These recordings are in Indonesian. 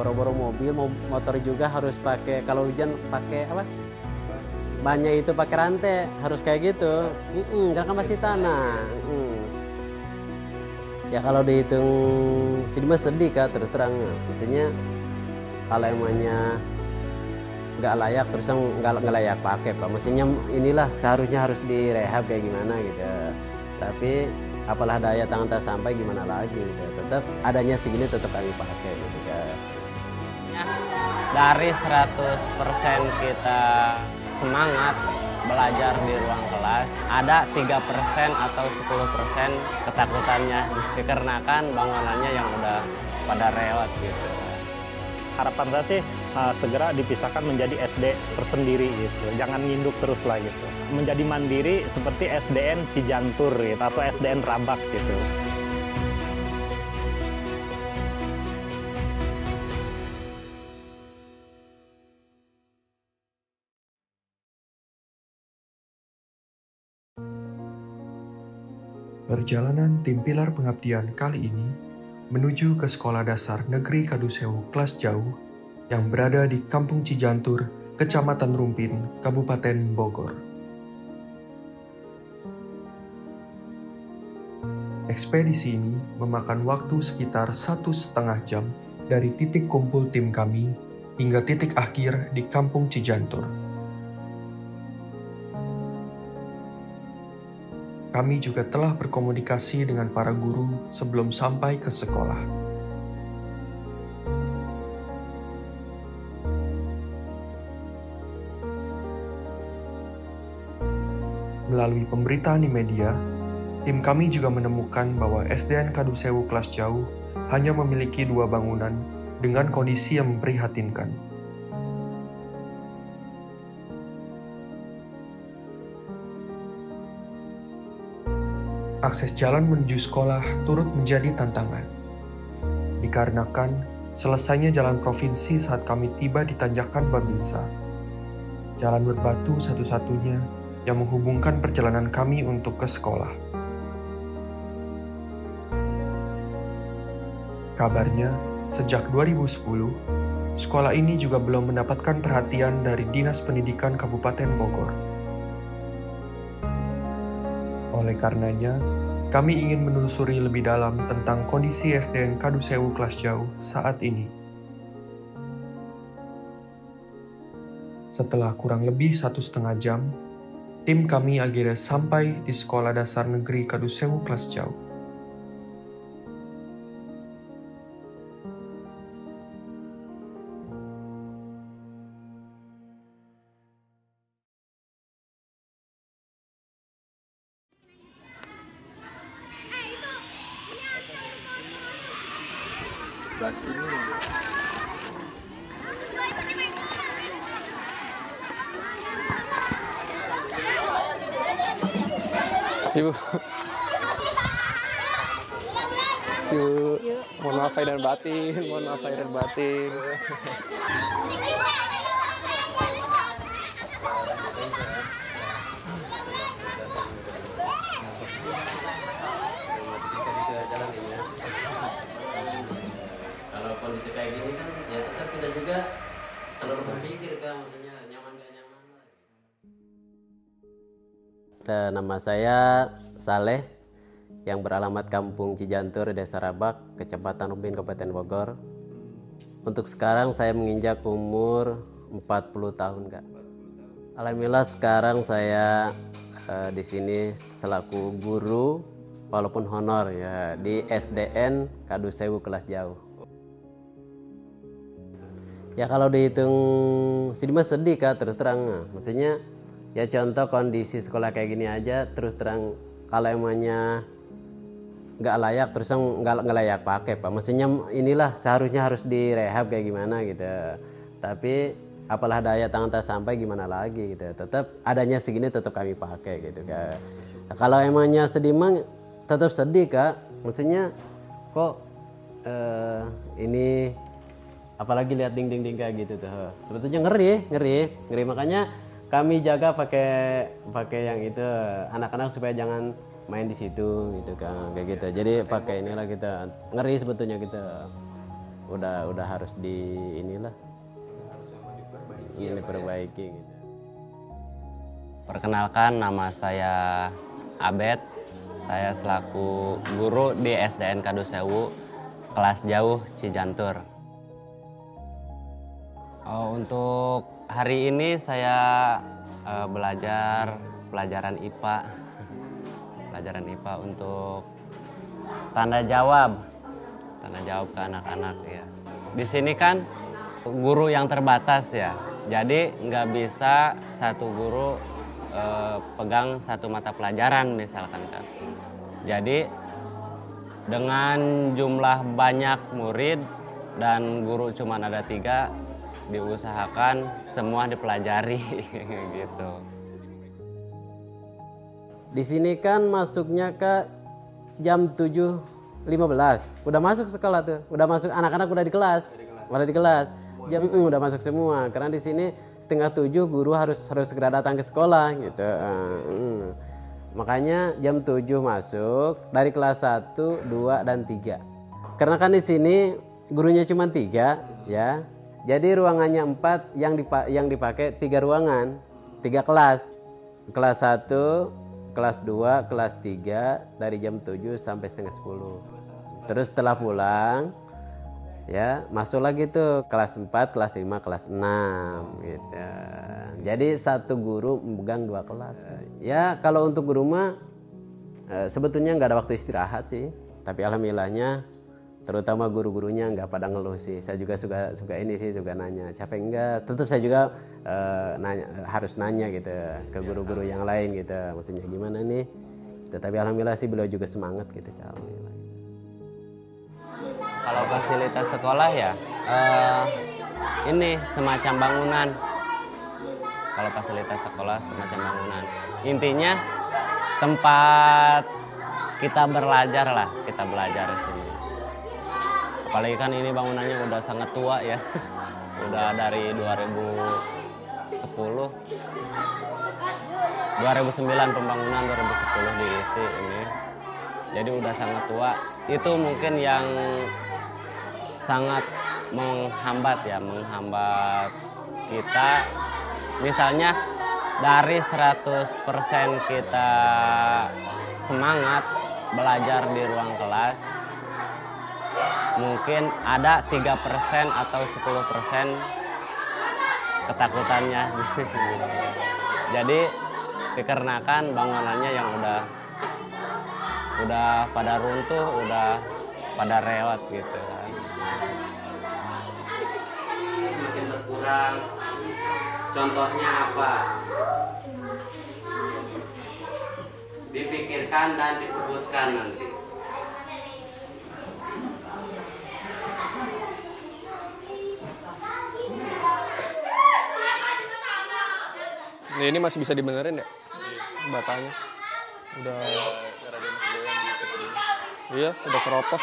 boro-boro mobil, motor juga harus pakai, kalau hujan pakai apa? Bannya itu pakai rantai, harus kayak gitu. Karena kan masih tanah. Ya kalau dihitung sini mah sedih Kak, terus terang. Maksudnya kalau emangnya nggak layak, terus nggak layak pakai Pak. Maksudnya inilah seharusnya harus direhab kayak gimana gitu. Tapi apalah daya tangan tak sampai, gimana lagi gitu. Tetap adanya segini tetap kami pakai gitu Kak. Dari 100% kita semangat belajar di ruang kelas, ada 3% atau 10% ketakutannya dikarenakan bangunannya yang udah pada rewat gitu. Harapan saya sih segera dipisahkan menjadi SD tersendiri gitu, jangan nginduk terus lah gitu. Menjadi mandiri seperti SDN Cijantur gitu, atau SDN Rabak gitu. Perjalanan tim Pilar Pengabdian kali ini menuju ke Sekolah Dasar Negeri Kadusewu Kelas Jauh yang berada di Kampung Cijantur, Kecamatan Rumpin, Kabupaten Bogor. Ekspedisi ini memakan waktu sekitar 1,5 jam dari titik kumpul tim kami hingga titik akhir di Kampung Cijantur. Kami juga telah berkomunikasi dengan para guru sebelum sampai ke sekolah. Melalui pemberitaan di media, tim kami juga menemukan bahwa SDN Kadusewu Kelas Jauh hanya memiliki 2 bangunan dengan kondisi yang memprihatinkan. Akses jalan menuju sekolah turut menjadi tantangan. Dikarenakan selesainya jalan provinsi saat kami tiba di Tanjakan Babinsa. Jalan berbatu satu-satunya yang menghubungkan perjalanan kami untuk ke sekolah. Kabarnya, sejak 2010, sekolah ini juga belum mendapatkan perhatian dari Dinas Pendidikan Kabupaten Bogor. Oleh karenanya, kami ingin menelusuri lebih dalam tentang kondisi SDN Kadusewu Kelas Jauh saat ini. Setelah kurang lebih 1,5 jam, tim kami akhirnya sampai di Sekolah Dasar Negeri Kadusewu Kelas Jauh. Ibu, mohon maaf lahir dan batin, mohon maaf lahir dan batin. Kalau kondisi kayak gini kan, ya tetap kita juga selalu berpikir kan, maksudnya nyaman gak nyaman. Nama saya Saleh, yang beralamat Kampung Cijantur, Desa Rabak, Kecamatan Rumpin, Kabupaten Bogor. Untuk sekarang saya menginjak umur 40 tahun, Kak. Alhamdulillah sekarang saya di sini selaku guru walaupun honor ya di SDN Kadusewu Kelas Jauh. Ya kalau dihitung sini mah sedih Kak, terus terang. Maksudnya ya contoh kondisi sekolah kayak gini aja, terus terang kalau emangnya nggak layak, terus nggak layak pakai Pak. Maksudnya inilah seharusnya harus direhab kayak gimana gitu. Tapi apalah daya tangan tak sampai, gimana lagi gitu. Tetap adanya segini tetap kami pakai gitu Kak. Nah, kalau emangnya sedih mah tetap sedih Kak. Maksudnya kok ini apalagi lihat dinding-dinding kayak gitu tuh. Sebetulnya ngeri. Makanya kami jaga pakai yang itu anak-anak supaya jangan main di situ gitu kan, kayak gitu. Jadi pakai inilah kita, ngeri sebetulnya kita udah harus diperbaiki gitu. Perkenalkan, nama saya Abed. Saya selaku guru di SDN Kadusewu, kelas jauh Cijantur. Untuk hari ini saya belajar pelajaran IPA. Pelajaran IPA untuk tanda jawab ke anak-anak ya. Di sini kan guru yang terbatas ya, jadi nggak bisa satu guru pegang satu mata pelajaran misalkan kan. Jadi dengan jumlah banyak murid dan guru cuma ada 3, diusahakan semua dipelajari gitu. Di sini kan masuknya ke jam 7.15. Udah masuk sekolah tuh. Udah masuk, anak-anak udah di kelas. Udah di kelas. Jam udah masuk semua. Karena di sini 6:30 guru harus segera datang ke sekolah gitu. Makanya jam 7 masuk dari kelas 1, 2 dan 3. Karena kan di sini gurunya cuma 3 ya. Jadi ruangannya 4 yang dipakai 3 ruangan, 3 kelas. Kelas 1, kelas 2, kelas 3 dari jam 7 sampai 9:30. Terus setelah pulang ya masuk lagi tuh kelas 4, kelas 5, kelas 6 gitu. Jadi satu guru memegang 2 kelas. Ya kalau untuk guru mah sebetulnya nggak ada waktu istirahat sih. Tapi alhamdulillahnya terutama guru-gurunya nggak pada ngeluh sih. Saya juga suka ini sih, suka nanya capek enggak. Tetap saya juga harus nanya gitu ke guru-guru yang lain gitu. Maksudnya gimana nih? Tetapi alhamdulillah sih beliau juga semangat gitu. Alhamdulillah. Kalau fasilitas sekolah ya ini semacam bangunan. Kalau fasilitas sekolah semacam bangunan. Intinya tempat kita belajar lah, kita belajar di sini. Apalagi kan ini bangunannya udah sangat tua ya. Udah dari 2010. 2009 pembangunan, 2010 diisi ini. Jadi udah sangat tua. Itu mungkin yang sangat menghambat kita. Misalnya dari 100% kita semangat belajar di ruang kelas, mungkin ada 3% atau 10% ketakutannya. Jadi dikarenakan bangunannya yang udah pada runtuh, udah pada rewat gitu kan. Semakin berkurang. Contohnya apa? Dipikirkan dan disebutkan nanti. Ini masih bisa dibenerin ya? Batanya. Udah. Iya, udah keropos.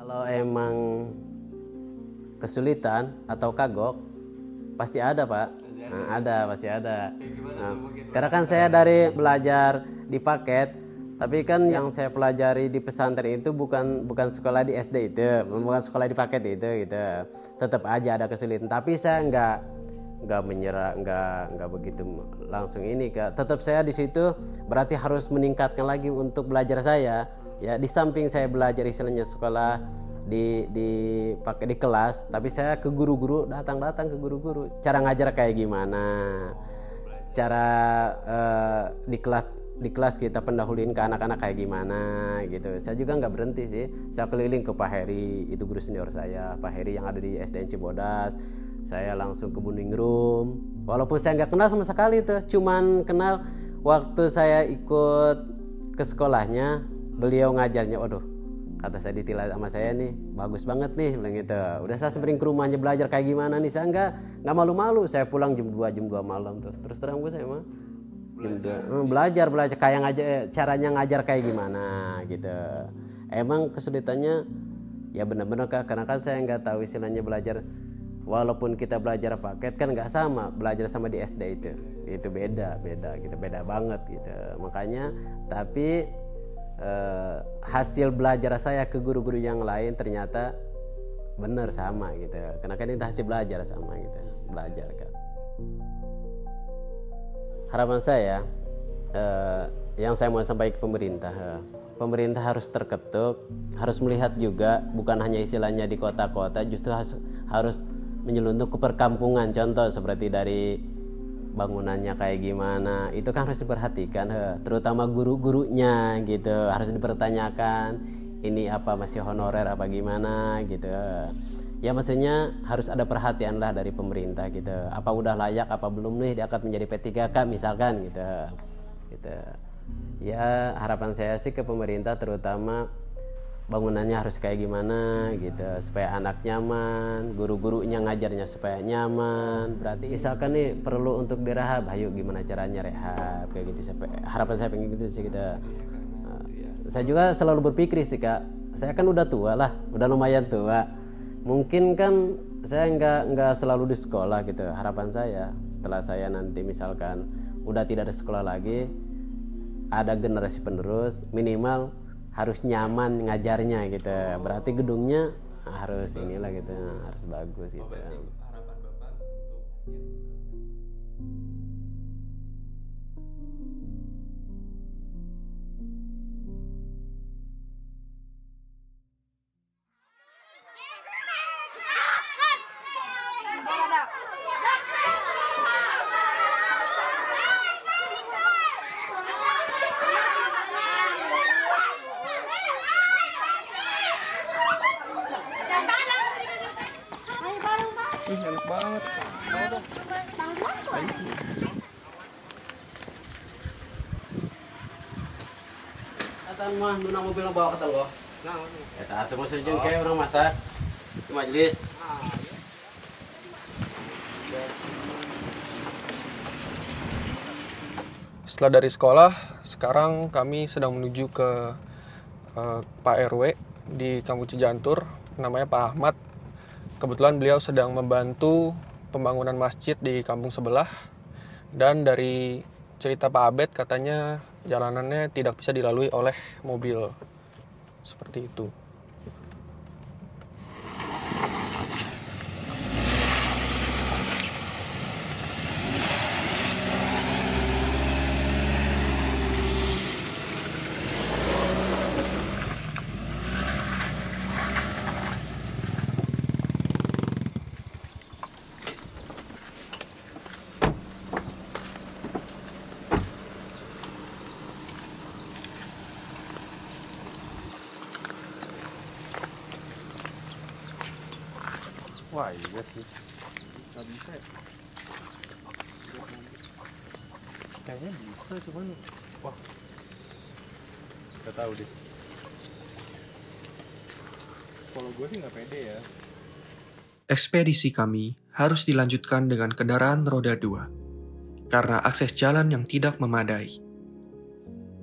Kalau emang kesulitan atau kagok pasti ada Pak. Pasti ada. Karena kan saya dari belajar di paket, tapi kan yang saya pelajari di pesantren itu bukan sekolah di SD itu, bukan sekolah di paket itu gitu. Tetap aja ada kesulitan, tapi saya nggak menyerah, nggak begitu langsung ini. Tetap saya di situ berarti harus meningkatkan lagi untuk belajar saya. Ya di samping saya belajar istilahnya sekolah pakai di kelas, tapi saya ke guru-guru, datang ke guru-guru, cara ngajar kayak gimana, cara di kelas kita pendahuluin ke anak-anak kayak gimana gitu. Saya juga nggak berhenti sih, saya keliling ke Pak Heri, itu guru senior saya, Pak Heri yang ada di SDN Cibodas. Saya langsung ke Buningrum, walaupun saya nggak kenal sama sekali tuh, cuman kenal waktu saya ikut ke sekolahnya, beliau ngajarnya, waduh, kata saya ditilah sama saya nih, bagus banget nih, bilang gitu. Udah saya sering ke rumahnya belajar kayak gimana nih, saya nggak malu-malu. Saya pulang jam 2 malam tuh. Terus terang gue saya mah jam 2 belajar kayak caranya ngajar kayak gimana gitu. Emang kesulitannya ya benar-benar Kak, karena kan saya nggak tahu istilahnya belajar. Walaupun kita belajar paket kan nggak sama belajar sama di SD itu beda gitu, beda banget gitu. Makanya tapi hasil belajar saya ke guru-guru yang lain ternyata benar sama gitu, karena kan itu hasil belajar sama gitu, belajar kan. Harapan saya yang saya mau sampaikan ke pemerintah harus terketuk, harus melihat juga bukan hanya istilahnya di kota-kota, justru harus menyelundup ke perkampungan. Contoh seperti dari bangunannya kayak gimana, itu kan harus diperhatikan, terutama guru-gurunya gitu, harus dipertanyakan ini apa masih honorer apa gimana gitu. Ya maksudnya harus ada perhatian lah dari pemerintah gitu, apa udah layak apa belum nih diangkat menjadi P3K misalkan gitu. Ya harapan saya sih ke pemerintah terutama bangunannya harus kayak gimana gitu supaya anak nyaman, guru-gurunya ngajarnya supaya nyaman. Berarti misalkan nih perlu untuk direhab, ayo gimana caranya rehab kayak gitu. Harapan saya pengen gitu sih kita. Saya juga selalu berpikir sih Kak, saya kan udah tua lah, udah lumayan tua. Mungkin kan saya nggak selalu di sekolah gitu. Harapan saya setelah saya nanti misalkan udah tidak ada sekolah lagi, ada generasi penerus, minimal harus nyaman ngajarnya gitu. Berarti gedungnya harus inilah gitu, harus bagus gitu. Harapan Bapak untuk enak banget. Mau dong. Atan mah nuna mobil bawa ke telo. Nah, eta atuh mah jeung kayak orang masak di majelis. Setelah dari sekolah, sekarang kami sedang menuju ke Pak RW di Kampung Cijantur, namanya Pak Ahmad. Kebetulan beliau sedang membantu pembangunan masjid di kampung sebelah. Dan dari cerita Pak Abed katanya jalanannya tidak bisa dilalui oleh mobil. Seperti itu. Wah iya sih, nggak bisa ya? Kayaknya bisa cuman, wah nggak tahu deh. Kalau gue sih nggak pede ya. Ekspedisi kami harus dilanjutkan dengan kendaraan roda 2 karena akses jalan yang tidak memadai.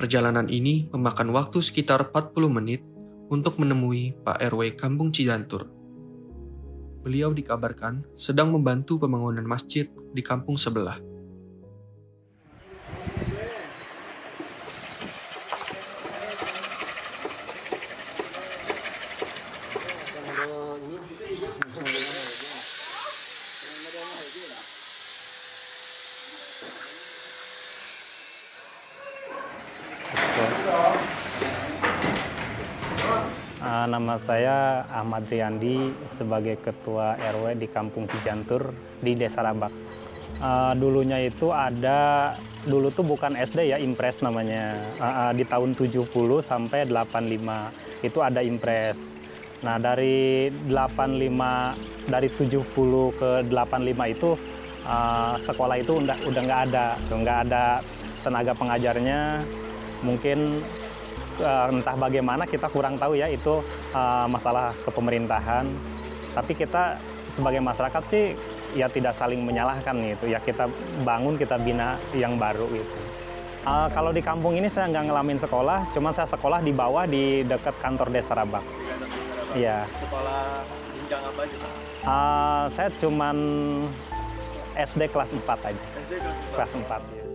Perjalanan ini memakan waktu sekitar 40 menit untuk menemui Pak RW Kampung Cijantur. Beliau dikabarkan sedang membantu pembangunan masjid di kampung sebelah. Nama saya Ahmad Riyandi sebagai Ketua RW di Kampung Cijantur di Desa Rabak. Dulunya itu dulu tuh bukan SD ya, Impres namanya. Di tahun 70 sampai 85 itu ada Impres. Nah dari 70 ke 85 itu sekolah itu udah nggak ada tenaga pengajarnya mungkin entah bagaimana, kita kurang tahu ya, itu masalah kepemerintahan. Tapi kita sebagai masyarakat sih ya tidak saling menyalahkan gitu ya, kita bangun, kita bina yang baru gitu. Kalau di kampung ini saya nggak ngalamin sekolah, cuman saya sekolah di bawah di dekat kantor Desa Rabak. Iya. Sekolah jenjang apa aja? Saya cuman SD kelas 4 aja. SD Kelas 4 ya.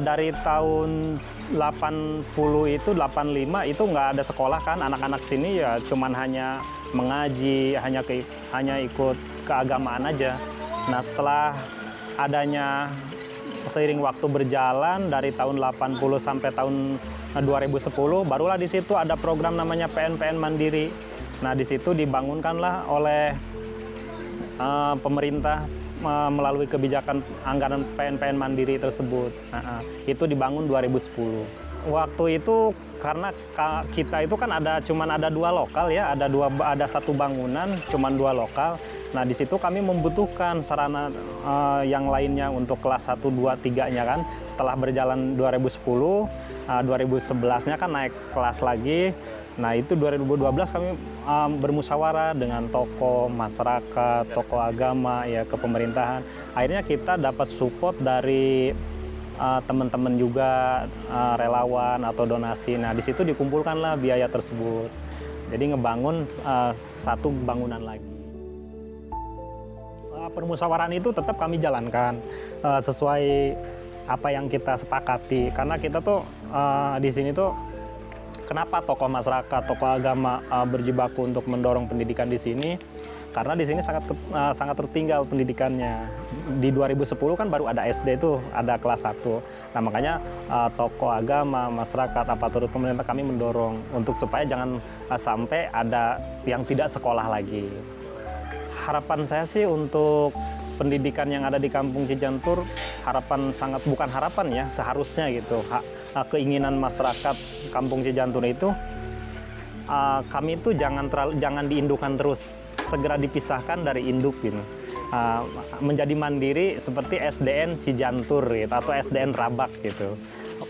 Dari tahun 80 itu 85 itu nggak ada sekolah kan, anak-anak sini ya cuman hanya mengaji, hanya ikut keagamaan aja. Nah, setelah adanya seiring waktu berjalan dari tahun 80 sampai tahun 2010, barulah di situ ada program namanya PNPN Mandiri. Nah, di situ dibangunkanlah oleh pemerintah melalui kebijakan anggaran PNPN Mandiri tersebut. Itu dibangun 2010. Waktu itu karena kita itu kan cuman ada 2 lokal ya, ada 1 bangunan, cuman 2 lokal. Nah, di situ kami membutuhkan sarana yang lainnya untuk kelas 1, 2, 3-nya kan. Setelah berjalan 2010, 2011-nya kan naik kelas lagi. Nah, itu 2012 kami bermusyawarah dengan tokoh masyarakat, tokoh agama, ya ke pemerintahan. Akhirnya kita dapat support dari teman-teman juga, relawan atau donasi. Nah, di situ dikumpulkanlah biaya tersebut. Jadi ngebangun 1 bangunan lagi. Permusyawaraan itu tetap kami jalankan sesuai apa yang kita sepakati. Karena kita tuh di sini tuh, kenapa tokoh masyarakat, tokoh agama berjibaku untuk mendorong pendidikan di sini? Karena di sini sangat tertinggal pendidikannya. Di 2010 kan baru ada SD itu, ada kelas 1. Nah, makanya tokoh agama, masyarakat, aparatur pemerintah kami mendorong untuk supaya jangan sampai ada yang tidak sekolah lagi. Harapan saya sih untuk pendidikan yang ada di Kampung Cijantur, bukan harapan ya, seharusnya gitu. Keinginan masyarakat Kampung Cijantur itu, kami itu jangan diindukkan terus, segera dipisahkan dari induk gitu. Menjadi mandiri seperti SDN Cijantur gitu, atau SDN Rabak gitu.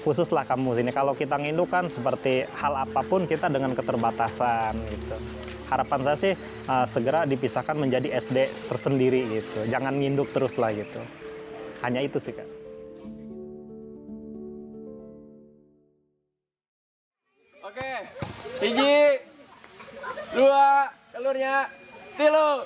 Khususlah kampus ini, kalau kita ngindukkan seperti hal apapun kita dengan keterbatasan gitu. Harapan saya sih segera dipisahkan menjadi SD tersendiri gitu. Jangan nginduk terus lah gitu. Hanya itu sih, Kak. Oke, 1, 2, telurnya, 3,